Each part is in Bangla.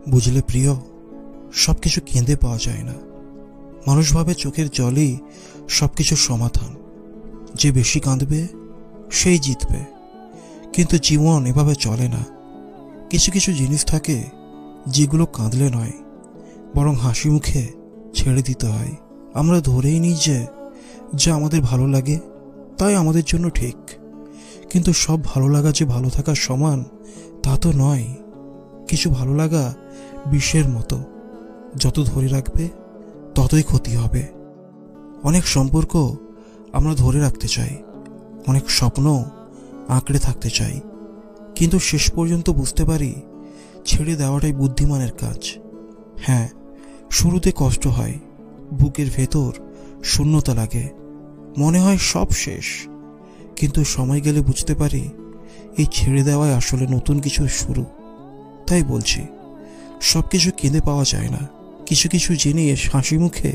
বুঝলে প্রিয়, সবকিছু কেঁদে পাওয়া যায় না। মানুষ ভাবে চোখের জলই সবকিছুর সমাধান, যে বেশি কাঁদবে সেই জিতবে। কিন্তু জীবন এভাবে চলে না। কিছু কিছু জিনিস থাকে যেগুলো কাঁদলে নয়, বরং হাসি মুখে ছেড়ে দিতে হয়। আমরা ধরেই নিই যে যা আমাদের ভালো লাগে তাই আমাদের জন্য ঠিক, কিন্তু সব ভালো লাগা যে ভালো থাকার সমান তা তো নয়। কিছু ভালো লাগা বিষের মতো, যত ধরে রাখবে ততই ক্ষতি হবে। অনেক সম্পর্ক আমরা ধরে রাখতে চাই, অনেক স্বপ্ন আঁকড়ে থাকতে চাই, কিন্তু শেষ পর্যন্ত বুঝতে পারি ছেড়ে দেওয়াটাই বুদ্ধিমানের কাজ। হ্যাঁ, শুরুতে কষ্ট হয়, বুকের ভেতর শূন্যতা লাগে, মনে হয় সব শেষ। কিন্তু সময় গেলে বুঝতে পারি এই ছেড়ে দেওয়াই আসলে নতুন কিছু শুরু। তাই বলছি, সব কিছু কেঁদে পাওয়া যায় না। কিছু কিছু জিনিস হাসি মুখে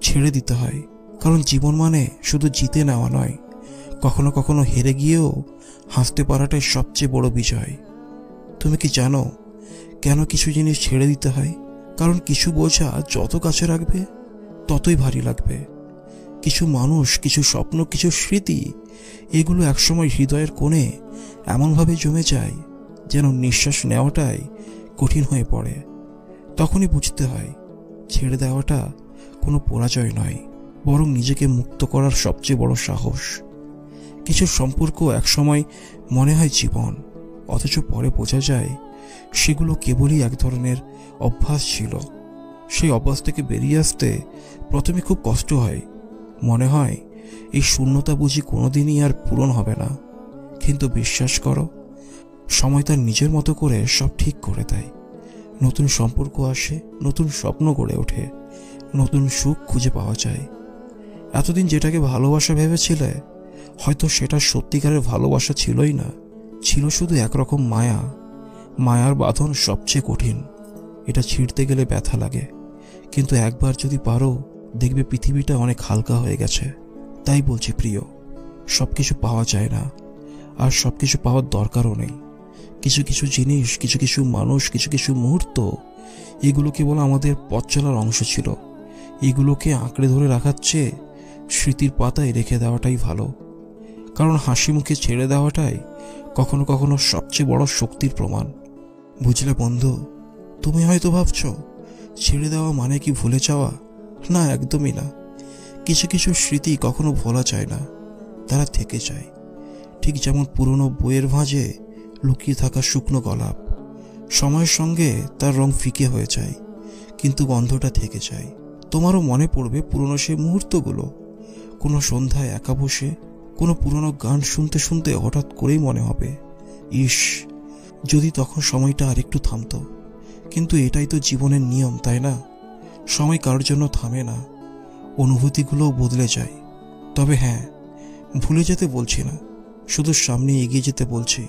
ছেড়ে দিতে হয়, কারণ জীবন মানে শুধু জিতে নেওয়া নয়, কখনো কখনো হেরে গিয়েও হাসতে পারাটাই সবচেয়ে বড় বিজয়। তুমি কি জানো কেন কিছু জিনিস ছেড়ে দিতে হয়? কারণ কিছু বোঝা যত কাছে রাখবে ততই ভারী লাগবে। কিছু মানুষ, কিছু স্বপ্ন, কিছু স্মৃতি, এগুলো একসময় হৃদয়ের কোণে এমনভাবে জমে যায় যেন নিঃশ্বাস নেওয়াটাই কঠিন হয়ে পড়ে। তখনই বুঝতে হয় ছেড়ে দেওয়াটা কোনো পরাজয় নয়, বরং নিজেকে মুক্ত করার সবচেয়ে বড় সাহস। কিছু সম্পর্ক একসময় মনে হয় জীবন, অথচ পরে বোঝা যায় সেগুলো কেবলই এক ধরনের অভ্যাস ছিল। সেই অভ্যাস থেকে বেরিয়ে আসতে প্রথমে খুব কষ্ট হয়, মনে হয় এই শূন্যতা বুঝি কোনোদিনই আর পূরণ হবে না। কিন্তু বিশ্বাস করো, সময় তার নিজের মতো করে সব ঠিক করে দেয়। নতুন সম্পর্ক আসে, নতুন স্বপ্ন গড়ে ওঠে, নতুন সুখ খুঁজে পাওয়া যায়। এতদিন যেটাকে ভালোবাসা ভেবেছিলে, হয়তো সেটা সত্যিকারের ভালোবাসা ছিলই না, ছিল শুধু একরকম মায়া। মায়ার বাঁধন সবচেয়ে কঠিন, এটা ছিঁড়তে গেলে ব্যথা লাগে, কিন্তু একবার যদি পারো দেখবে পৃথিবীটা অনেক হালকা হয়ে গেছে। তাই বলছি প্রিয়, সবকিছু পাওয়া যায় না, আর সবকিছু পাওয়ার দরকারও নেই। কিছু কিছু জিনিস, কিছু কিছু মানুষ, কিছু কিছু মুহূর্ত, এগুলো কেবল আমাদের পথ চলার অংশ ছিল। এগুলোকে আঁকড়ে ধরে রাখার চেয়ে স্মৃতির পাতায় রেখে দেওয়াটাই ভালো, কারণ হাসি মুখে ছেড়ে দেওয়াটাই কখনো কখনো সবচেয়ে বড় শক্তির প্রমাণ। বুঝলে বন্ধু, তুমি হয়তো ভাবছো ছেড়ে দেওয়া মানে কি ভুলে যাওয়া? না, একদমই না। কিছু কিছু স্মৃতি কখনো ভোলা যায় না, তারা থেকে যায়। ঠিক যেমন পুরনো বইয়ের ভাঁজে লুকিয়ে থাকা শুকনো গোলাপ, সময়ের সঙ্গে তার রং ফিকে হয়ে যায়, কিন্তু গন্ধটা থেকে যায়। তোমারও মনে পড়বে পুরনো সেই মুহূর্তগুলো। কোনো সন্ধ্যায় একা বসে কোনো পুরনো গান শুনতে শুনতে হঠাৎ করেই মনে হবে, ইস, যদি তখন সময়টা আরেকটু থামতো। কিন্তু এটাই তো জীবনের নিয়ম, তাই না? সময় কারোর জন্য থামে না, অনুভূতিগুলোও বদলে যায়। তবে হ্যাঁ, ভুলে যেতে বলছি না, শুধু সামনে এগিয়ে যেতে বলছি।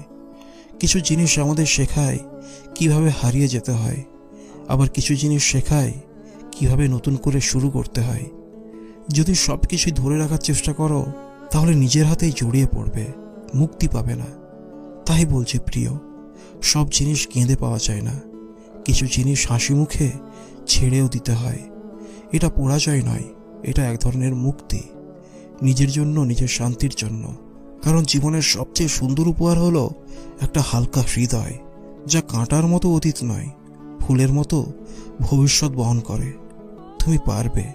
কিছু জিনিস আমাদের শেখায় কিভাবে হারিয়ে যেতে হয়, আবার কিছু জিনিস শেখায় কিভাবে নতুন করে শুরু করতে হয়। যদি সব কিছুই ধরে রাখার চেষ্টা করো, তাহলে নিজের হাতেই জড়িয়ে পড়বে, মুক্তি পাবে না। তাই বলছি প্রিয়, সব জিনিস কেঁদে পাওয়া যায় না, কিছু জিনিস হাসি মুখে ছেড়েও দিতে হয়। এটা পরাজয় নয়, এটা এক ধরনের মুক্তি, নিজের জন্য, নিজের শান্তির জন্য। কারণ জীবনের সবচেয়ে সুন্দর উপহার হলো একটা হালকা হৃদয়, যা কাঁটার মতো অতীত নয়, ফুলের মতো ভবিষ্যৎ বহন করে। তুমি পারবে,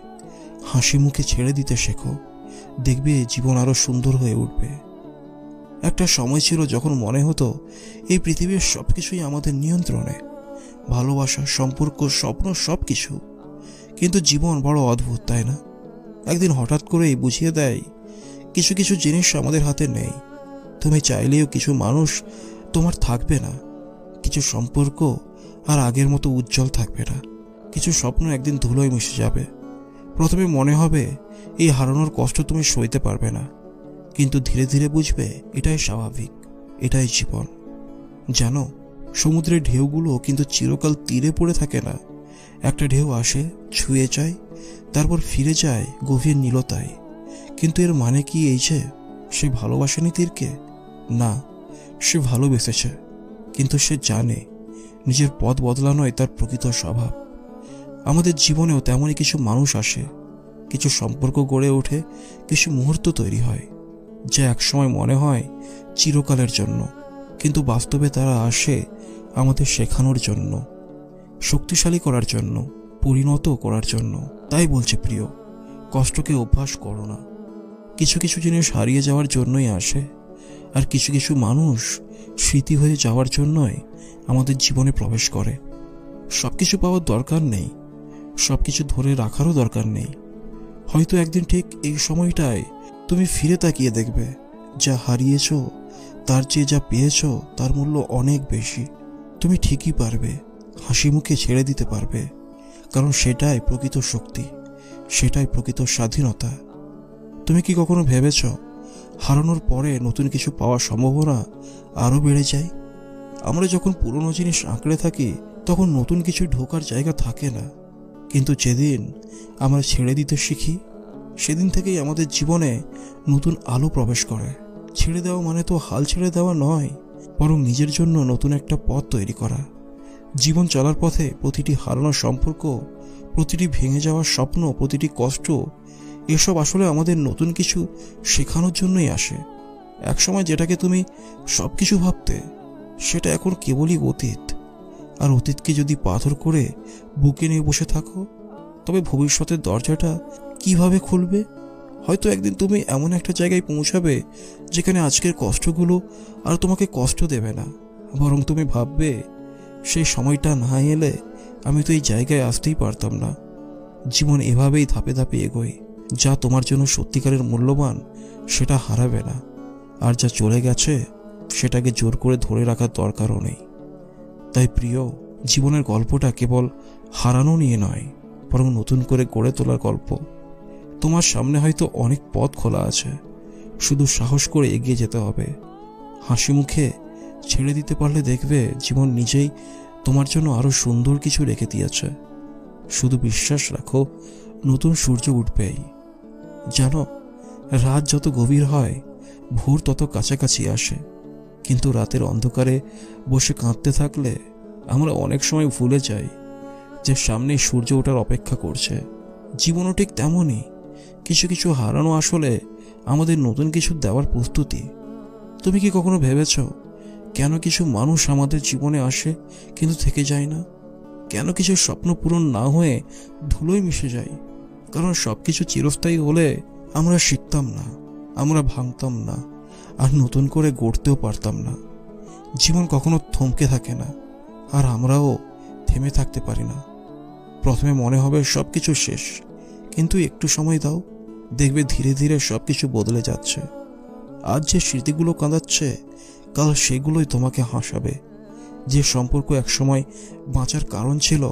হাসি মুখে ছেড়ে দিতে শেখো, দেখবে জীবন আরো সুন্দর হয়ে উঠবে। একটা সময় ছিল যখন মনে হতো এই পৃথিবীর সবকিছুই আমাদের নিয়ন্ত্রণে, ভালোবাসা, সম্পর্ক, স্বপ্ন, সবকিছু। কিন্তু জীবন বড় অদ্ভুত, তাই না? একদিন হঠাৎ করেই বুঝিয়ে দেয় কিছু কিছু জিনিস আমাদের হাতে নেই। তুমি চাইলেও কিছু মানুষ তোমার থাকবে না, কিছু সম্পর্ক আর আগের মতো উজ্জ্বল থাকবে না, কিছু স্বপ্ন একদিন ধুলোয় মিশে যাবে। প্রথমে মনে হবে এই হারানোর কষ্ট তুমি সইতে পারবে না, কিন্তু ধীরে ধীরে বুঝবে এটাই স্বাভাবিক, এটাই জীবন। জানো, সমুদ্রের ঢেউগুলো কিন্তু চিরকাল তীরে পড়ে থাকে না। একটা ঢেউ আসে, ছুঁয়ে যায়, তারপর ফিরে যায় গভীর নীলতায়। কিন্তু এর মানে কি এই যে সে ভালোবাসেনি তীরকে? না, সে ভালোবেসেছে, কিন্তু সে জানে নিজের পথ বদলানোই তার প্রকৃত স্বভাব। আমাদের জীবনেও তেমনই কিছু মানুষ আসে, কিছু সম্পর্ক গড়ে ওঠে, কিছু মুহূর্ত তৈরি হয় যা একসময় মনে হয় চিরকালের জন্য, কিন্তু বাস্তবে তারা আসে আমাদের শেখানোর জন্য, শক্তিশালী করার জন্য, পরিণত করার জন্য। তাই বলছি প্রিয়, কষ্টকে অভ্যাস করো না। কিছু কিছু জিনিস হারিয়ে যাওয়ার জন্যই আসে, আর কিছু কিছু মানুষ স্মৃতি হয়ে যাওয়ার জন্যই আমাদের জীবনে প্রবেশ করে। সবকিছু পাওয়ার দরকার নেই, সবকিছু ধরে রাখারও দরকার নেই। হয়তো একদিন ঠিক এই সময়টায় তুমি ফিরে তাকিয়ে দেখবে যা হারিয়েছ তার চেয়ে যা পেয়েছ তার মূল্য অনেক বেশি। তুমি ঠিকই পারবে, হাসি মুখে ছেড়ে দিতে পারবে, কারণ সেটাই প্রকৃত শক্তি, সেটাই প্রকৃত স্বাধীনতা। তুমি কি কখনো ভেবেছ হারানোর পরে নতুন কিছু পাওয়ার সম্ভাবনা আরও বেড়ে যায়? আমরা যখন পুরনো জিনিস আঁকড়ে থাকি তখন নতুন কিছু ঢোকার জায়গা থাকে না, কিন্তু যেদিন আমরা ছেড়ে দিতে শিখি সেদিন থেকেই আমাদের জীবনে নতুন আলো প্রবেশ করে। ছেড়ে দেওয়া মানে তো হাল ছেড়ে দেওয়া নয়, বরং নিজের জন্য নতুন একটা পথ তৈরি করা। জীবন চলার পথে প্রতিটি হারানোর সম্পর্ক, প্রতিটি ভেঙে যাওয়ার স্বপ্ন, প্রতিটি কষ্ট, এসব আসলে আমাদের নতুন কিছু শেখানোর জন্যই আসে। একসময় যেটাকে তুমি সব কিছু ভাবতে, সেটা এখন কেবলই অতীত। আর অতীতকে যদি পাথর করে বুকে নিয়ে বসে থাকো, তবে ভবিষ্যতের দরজাটা কিভাবে খুলবে? হয়তো একদিন তুমি এমন একটা জায়গায় পৌঁছাবে যেখানে আজকের কষ্টগুলো আর তোমাকে কষ্ট দেবে না, বরং তুমি ভাববে সেই সময়টা না এলে আমি তো এই জায়গায় আসতেই পারতাম না। জীবন এভাবেই ধাপে ধাপে এগোয়। যা তোমার জন্য সত্যিকারের মূল্যবান সেটা হারাবে না, আর যা চলে গেছে সেটাকে জোর করে ধরে রাখার দরকারও নেই। তাই প্রিয়, জীবনের গল্পটা কেবল হারানো নিয়ে নয়, বরং নতুন করে গড়ে তোলার গল্প। তোমার সামনে হয়তো অনেক পথ খোলা আছে, শুধু সাহস করে এগিয়ে যেতে হবে। হাসি মুখে ছেড়ে দিতে পারলে দেখবে জীবন নিজেই তোমার জন্য আরো সুন্দর কিছু রেখে দিয়েছে। শুধু বিশ্বাস রাখো, নতুন সূর্য উঠবেই। জানো, রাত যত গভীর হয় ভোর তত কাছাকাছি আসে, কিন্তু রাতের অন্ধকারে বসে কাঁদতে থাকলে আমরা অনেক সময় ভুলে যাই যে সামনে সূর্য ওঠার অপেক্ষা করছে। জীবনও ঠিক তেমনই, কিছু কিছু হারানো আসলে আমাদের নতুন কিছু দেওয়ার প্রস্তুতি। তুমি কি কখনো ভেবেছ কেন কিছু মানুষ আমাদের জীবনে আসে কিন্তু থেকে যায় না? কেন কিছু স্বপ্ন পূরণ না হয়ে ধুলোয় মিশে যায়? কারণ সবকিছু চিরস্থায়ী হলে আমরা শিখতাম না, আমরা ভাঙতাম না, আর নতুন করে গড়তেও পারতাম না। জীবন কখনো থমকে থাকে না, আর আমরাও থেমে থাকতে পারি না। প্রথমে মনে হবে সবকিছু শেষ, কিন্তু একটু সময় দাও, দেখবে ধীরে ধীরে সবকিছু বদলে যাচ্ছে। আজ যে স্মৃতিগুলো কাঁদাচ্ছে, কাল সেগুলোই তোমাকে হাসাবে। যে সম্পর্ক একসময় বাঁচার কারণ ছিল,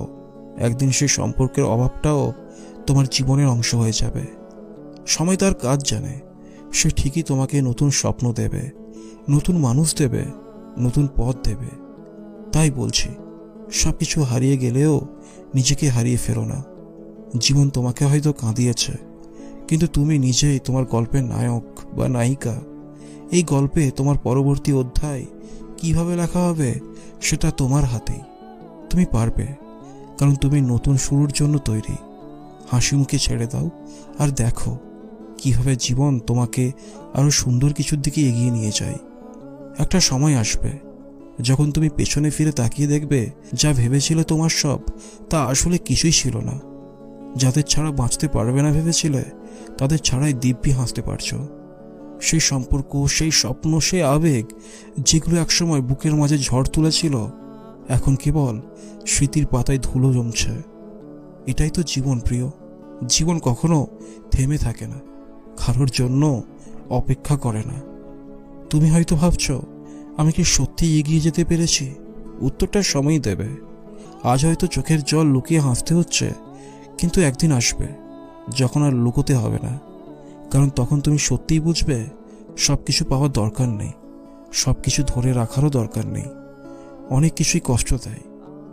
একদিন সেই সম্পর্কের অভাবটাও তোমার জীবনের অংশ হয়ে যাবে। সময় তার কাজ জানে, সে ঠিকই তোমাকে নতুন স্বপ্ন দেবে, নতুন মানুষ দেবে, নতুন পথ দেবে। তাই বলছি, সবকিছু হারিয়ে গেলেও নিজেকে হারিয়ে ফেরো না। জীবন তোমাকে হয়তো কাঁদিয়েছে, কিন্তু তুমি নিজেই তোমার গল্পের নায়ক বা নায়িকা। এই গল্পে তোমার পরবর্তী অধ্যায় কিভাবে লেখা হবে সেটা তোমার হাতেই। তুমি পারবে, কারণ তুমি নতুন শুরুর জন্য তৈরি। হাসি মুখে ছেড়ে দাও, আর দেখো কিভাবে জীবন তোমাকে আরো সুন্দর কিছুর দিকে এগিয়ে নিয়ে যায়। একটা সময় আসবে যখন তুমি পেছনে ফিরে তাকিয়ে দেখবে যা ভেবেছিলে তোমার সব, তা আসলে কিছুই ছিল না। যাদের ছাড়া বাঁচতে পারবে না ভেবেছিলে, তাদের ছাড়াই দিব্যি হাসতে পারছো। সেই সম্পর্ক, সেই স্বপ্ন, সেই আবেগ যেগুলো একসময় বুকের মাঝে ঝড় তুলেছিল, এখন কেবল স্মৃতির পাতায় ধুলো জমছে। এটাই তো জীবন প্রিয়। জীবন কখনো থেমে থাকে না, কারোর জন্য অপেক্ষা করে না। তুমি হয়তো ভাবছো, আমি কি সত্যি এগিয়ে যেতে পেরেছি? উত্তরটা সময় দেবে। আজ হয়তো চোখের জল লুকিয়ে হাসতে হচ্ছে, কিন্তু একদিন আসবে যখন আর লুকোতে হবে না। কারণ তখন তুমি সত্যিই বুঝবে সবকিছু পাওয়ার দরকার নেই, সবকিছু ধরে রাখারও দরকার নেই। অনেক কিছুই কষ্ট দেয়,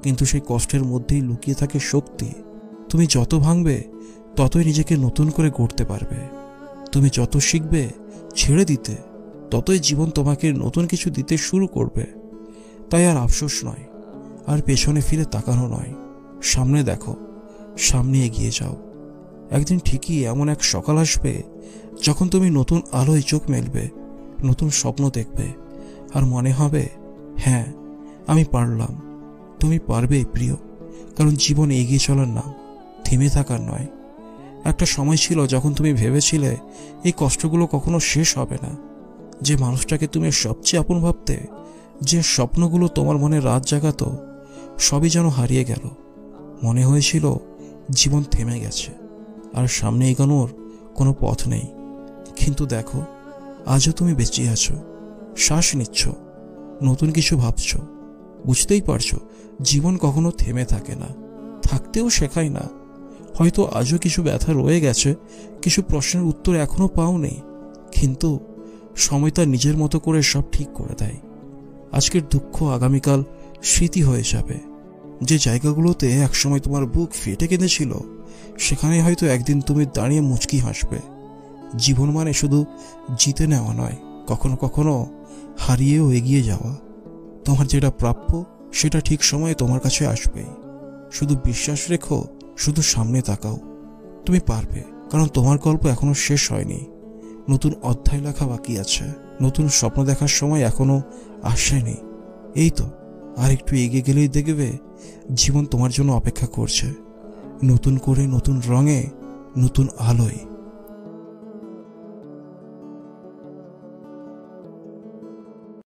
কিন্তু সেই কষ্টের মধ্যেই লুকিয়ে থাকে শক্তি। তুমি যত ভাঙবে ততই নিজেকে নতুন করে গড়তে পারবে। তুমি যত শিখবে ছেড়ে দিতে, ততই জীবন তোমাকে নতুন কিছু দিতে শুরু করবে। তাই আর আফসোস নয়, আর পেছনে ফিরে তাকানো নয়, সামনে দেখো, সামনে এগিয়ে যাও। একদিন ঠিকই এমন এক সকাল আসবে যখন তুমি নতুন আলোয় চোখ মেলবে, নতুন স্বপ্ন দেখবে, আর মনে হবে হ্যাঁ আমি পারলাম। তুমি পারবে প্রিয়, কারণ জীবন এগিয়ে চলার নাম, থেমে থাকার নয়। একটা সময় ছিল যখন তুমি ভেবেছিলে এই কষ্টগুলো কখনো শেষ হবে না। যে মানুষটাকে তুমি সবচেয়ে আপন ভাবতে, যে স্বপ্নগুলো তোমার মনে রাত জাগাতো, সবই যেন হারিয়ে গেল। মনে হয়েছিল জীবন থেমে গেছে আর সামনে এগোনোর কোনো পথ নেই। কিন্তু দেখো, আজও তুমি বেঁচে আছো, শ্বাস নিচ্ছ, নতুন কিছু ভাবছ। বুঝতেই পারছো জীবন কখনো থেমে থাকে না, থাকতেও শেখায় না। হয়তো আজও কিছু ব্যথা রয়ে গেছে, কিছু প্রশ্নের উত্তর এখনো পাওনি, কিন্তু সময় তার নিজের মতো করে সব ঠিক করে দেয়। আজকের দুঃখ আগামীকাল স্মৃতি হয়ে যাবে। যে জায়গাগুলোতে একসময় তোমার বুক ফেটে কেঁদেছিল, সেখানে হয়তো একদিন তুমি দাঁড়িয়ে মুচকি হাসবে। জীবন মানে শুধু জিতে নেওয়া নয়, কখনো কখনো হারিয়েও এগিয়ে যাওয়া। তোমার যেটা প্রাপ্য সেটা ঠিক সময়ে তোমার কাছে আসবেই। শুধু বিশ্বাস রেখো, শুধু সামনে তাকাও। তুমি পারবে, কারণ তোমার গল্প এখনো শেষ হয়নি। নতুন অধ্যায় লেখা বাকি আছে, নতুন স্বপ্ন দেখার সময় এখনো আসেনি। এই তো আর একটু এগিয়ে গেলেই দেখবে জীবন তোমার জন্য অপেক্ষা করছে, নতুন করে, নতুন রঙে, নতুন আলোয়।